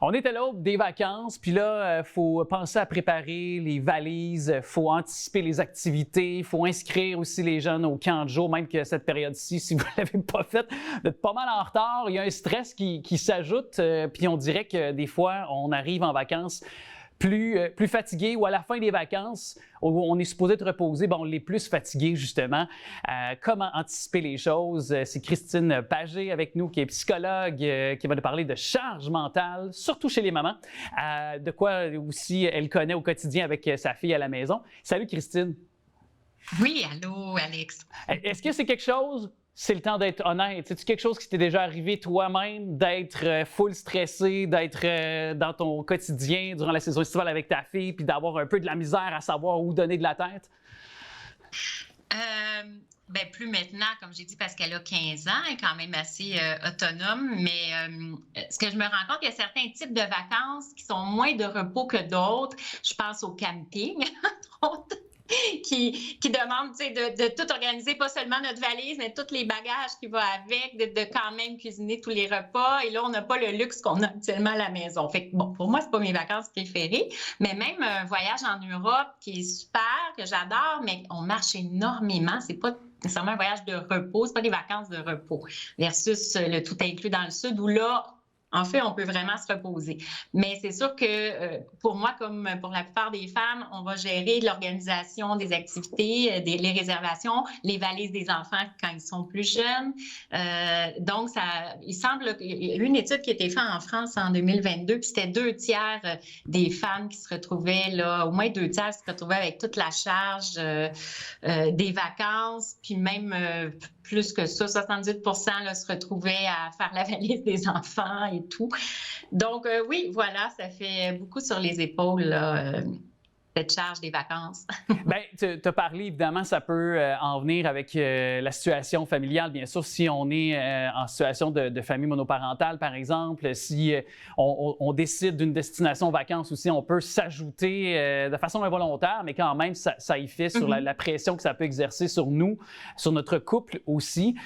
On est à l'aube des vacances, puis là, il faut penser à préparer les valises, il faut anticiper les activités, il faut inscrire aussi les jeunes au camp de jour, même que cette période-ci, si vous ne l'avez pas fait, vous êtes pas mal en retard. Il y a un stress qui s'ajoute, puis on dirait que des fois, on arrive en vacances plus fatigué ou à la fin des vacances, où on est supposé être reposé, on l'est plus fatigué justement. Comment anticiper les choses? C'est Christine Pagé avec nous, qui est psychologue, qui va nous parler de charge mentale, surtout chez les mamans, de quoi aussi elle connaît au quotidien avec sa fille à la maison. Salut Christine! Oui, allô Alex. Est-ce que c'est quelque chose... C'est le temps d'être honnête. C'est-tu quelque chose qui t'est déjà arrivé toi-même, d'être full stressé, d'être dans ton quotidien durant la saison estivale avec ta fille, puis d'avoir un peu de la misère à savoir où donner de la tête? Plus maintenant, comme j'ai dit, parce qu'elle a 15 ans, elle est quand même assez autonome, mais ce que je me rends compte, il y a certains types de vacances qui sont moins de repos que d'autres. Je pense au camping, entre autres. Qui demande de tout organiser, pas seulement notre valise, mais tous les bagages qui vont avec, de quand même cuisiner tous les repas. Et là, on n'a pas le luxe qu'on a actuellement à la maison. Fait que, bon, pour moi, c'est pas mes vacances préférées, mais même un voyage en Europe qui est super, que j'adore, mais on marche énormément. C'est pas nécessairement un voyage de repos, c'est pas des vacances de repos. Versus le tout inclus dans le sud, où là, en fait, on peut vraiment se reposer. Mais c'est sûr que pour moi, comme pour la plupart des femmes, on va gérer l'organisation des activités, les réservations, les valises des enfants quand ils sont plus jeunes. Donc, il semble qu'il y a eu une étude qui a été faite en France en 2022, puis c'était 2/3 des femmes qui se retrouvaient là, au moins 2/3 qui se retrouvaient avec toute la charge des vacances, puis même plus que ça, 78% là, se retrouvaient à faire la valise des enfants et tout. Donc, oui, voilà, ça fait beaucoup sur les épaules, là, cette charge des vacances. Bien, tu as parlé, évidemment, ça peut en venir avec la situation familiale. Bien sûr, si on est en situation de famille monoparentale, par exemple, si on décide d'une destination vacances aussi, on peut s'ajouter de façon involontaire, mais quand même, ça y fait sur la pression que ça peut exercer sur nous, sur notre couple aussi.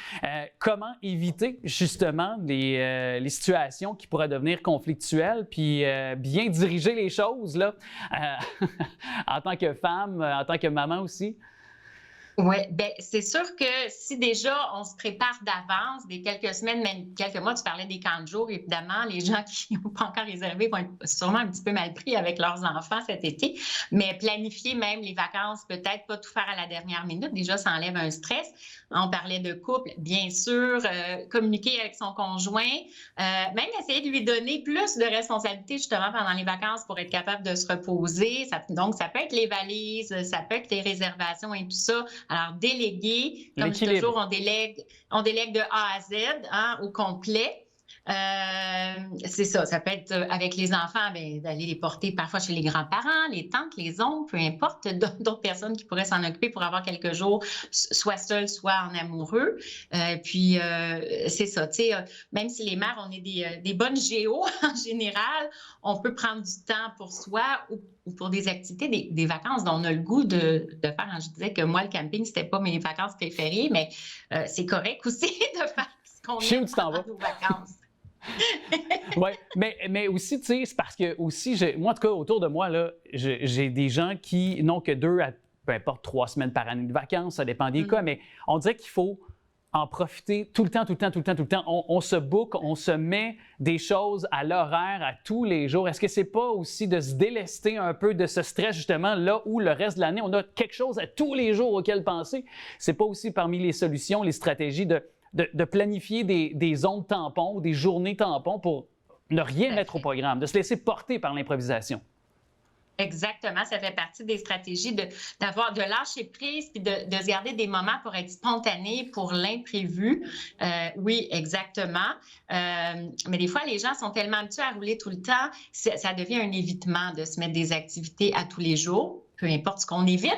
Comment éviter, justement, les situations qui pourraient devenir conflictuelles, puis bien diriger les choses, là, en tant que femme, en tant que maman aussi? Oui, bien, c'est sûr que si déjà on se prépare d'avance, des quelques semaines, même quelques mois, tu parlais des camps de jour, évidemment, les gens qui n'ont pas encore réservé vont être sûrement un petit peu mal pris avec leurs enfants cet été, mais planifier même les vacances, peut-être pas tout faire à la dernière minute, déjà ça enlève un stress. On parlait de couple, bien sûr, communiquer avec son conjoint, même essayer de lui donner plus de responsabilités justement pendant les vacances pour être capable de se reposer. Donc, ça peut être les valises, ça peut être les réservations et tout ça. Alors, déléguer, comme je dis toujours, on délègue de A à Z, hein, au complet. C'est ça, ça peut être avec les enfants, d'aller les porter parfois chez les grands-parents, les tantes, les oncles, peu importe, d'autres personnes qui pourraient s'en occuper pour avoir quelques jours, soit seuls, soit en amoureux. Puis, c'est ça, tu sais, même si les mères, on est des bonnes géos en général, on peut prendre du temps pour soi ou pour des activités, des vacances dont on a le goût de faire. Je disais que moi, le camping, c'était pas mes vacances préférées, mais c'est correct aussi de faire ce qu'on aime pendant nos vacances. Oui, mais aussi, tu sais, c'est parce que aussi, moi, en tout cas, autour de moi, là, j'ai des gens qui n'ont que 2 à peu importe 3 semaines par année de vacances, ça dépend des cas, mais on dirait qu'il faut en profiter tout le temps. On se book, on se met des choses à l'horaire à tous les jours. Est-ce que c'est pas aussi de se délester un peu de ce stress, justement, là où le reste de l'année, on a quelque chose à tous les jours auquel penser? C'est pas aussi parmi les solutions, les stratégies de planifier des zones tampons ou des journées tampons pour ne rien mettre au programme, de se laisser porter par l'improvisation? Exactement, ça fait partie des stratégies de lâcher prise puis de se garder des moments pour être spontané pour l'imprévu. Oui, exactement. Mais des fois, les gens sont tellement habitués à rouler tout le temps, ça devient un évitement de se mettre des activités à tous les jours. Peu importe ce qu'on évite.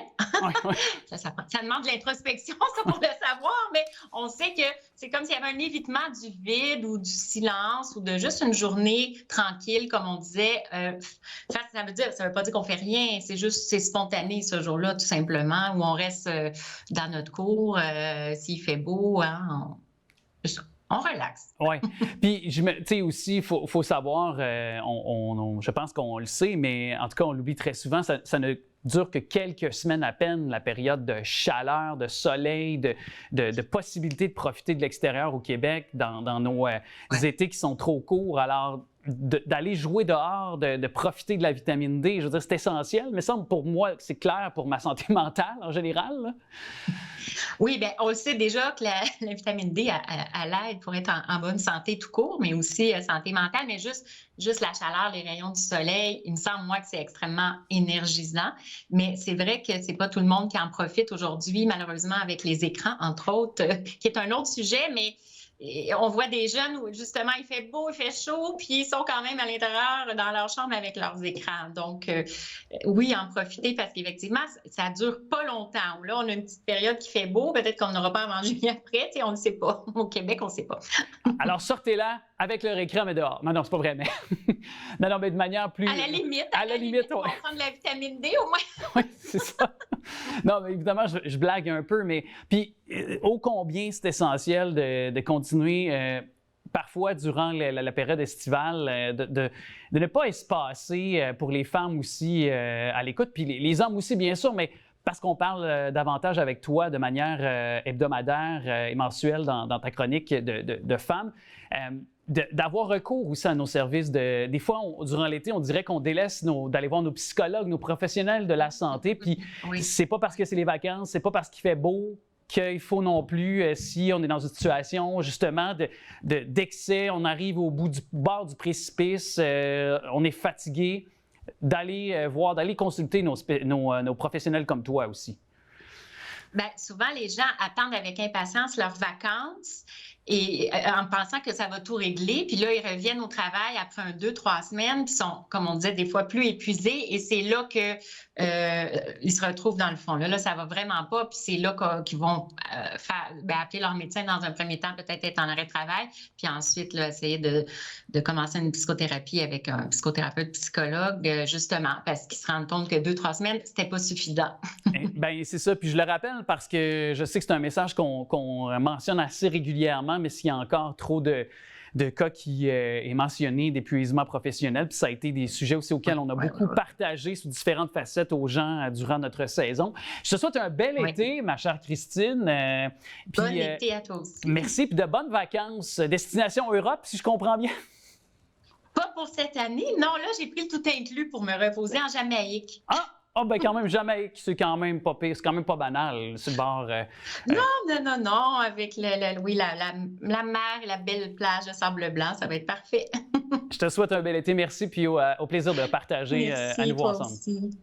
Ça demande de l'introspection, ça, pour le savoir, mais on sait que c'est comme s'il y avait un évitement du vide ou du silence ou de juste une journée tranquille, comme on disait. Ça veut pas dire qu'on fait rien, c'est spontané ce jour-là, tout simplement, où on reste dans notre cour, s'il fait beau, hein, on relaxe. Oui. Puis, tu sais, aussi, il faut savoir, je pense qu'on le sait, mais en tout cas, on l'oublie très souvent, ça ne dure que quelques semaines à peine, la période de chaleur, de soleil, de possibilité de profiter de l'extérieur au Québec dans nos étés qui sont trop courts. Alors, d'aller jouer dehors, de profiter de la vitamine D, je veux dire, c'est essentiel. Mais ça, pour moi, c'est clair pour ma santé mentale en général, là. Oui, bien, on le sait déjà que la vitamine D, elle aide pour être en bonne santé tout court, mais aussi santé mentale, mais juste la chaleur, les rayons du soleil, il me semble, moi, que c'est extrêmement énergisant. Mais c'est vrai que c'est pas tout le monde qui en profite aujourd'hui, malheureusement, avec les écrans, entre autres, qui est un autre sujet, mais on voit des jeunes où, justement, il fait beau, il fait chaud, puis ils sont quand même à l'intérieur dans leur chambre avec leurs écrans. Donc, oui, en profiter parce qu'effectivement, ça dure pas longtemps. Là, on a une petite période qui fait beau, peut-être qu'on n'aura pas à manger après, on ne sait pas. Au Québec, on ne sait pas. Alors, sortez-là avec leur écran, mais dehors. Non, c'est pas vrai, mais... non, mais de manière plus... À la limite, ouais. On prend de la vitamine D, au moins. Oui, c'est ça. Non, mais évidemment, je blague un peu, mais... Puis, ô combien c'est essentiel de continuer... parfois, durant la période estivale, de ne pas espacer pour les femmes aussi à l'écoute, puis les hommes aussi, bien sûr, mais parce qu'on parle davantage avec toi de manière hebdomadaire et mensuelle dans ta chronique de femmes, d'avoir recours aussi à nos services. Des fois, durant l'été, on dirait qu'on délaisse d'aller voir nos psychologues, nos professionnels de la santé, puis oui. C'est pas parce que c'est les vacances, c'est pas parce qu'il fait beau qu'il faut non plus, si on est dans une situation justement d'excès, on arrive au bord du précipice, on est fatigué, d'aller consulter nos professionnels comme toi aussi. Bien, souvent, les gens attendent avec impatience leurs vacances et en pensant que ça va tout régler. Puis là, ils reviennent au travail après 2-3 semaines, puis sont, comme on disait, des fois plus épuisés. Et c'est là qu'ils se retrouvent dans le fond. Là, ça va vraiment pas. Puis c'est là qu'ils vont appeler leur médecin dans un premier temps, peut-être être en arrêt de travail. Puis ensuite, là, essayer de commencer une psychothérapie avec un psychothérapeute psychologue, justement, parce qu'ils se rendent compte que 2-3 semaines, c'était pas suffisant. Bien, c'est ça. Puis je le rappelle parce que je sais que c'est un message qu'on mentionne assez régulièrement, mais s'il y a encore trop de cas qui est mentionné d'épuisement professionnel, puis ça a été des sujets aussi auxquels on a beaucoup partagé sous différentes facettes aux gens durant notre saison. Je te souhaite un bel été, ma chère Christine. Bon été à toi aussi. Merci, puis de bonnes vacances. Destination Europe, si je comprends bien. Pas pour cette année. Non, là, j'ai pris le tout inclus pour me reposer en Jamaïque. Ah, ben quand même, Jamaïque, c'est quand même pas pire, c'est quand même pas banal, sur le bord. Non, avec la mer et la belle plage de sable blanc, ça va être parfait. Je te souhaite un bel été, merci, puis au plaisir de partager merci, à nouveau toi ensemble. Aussi.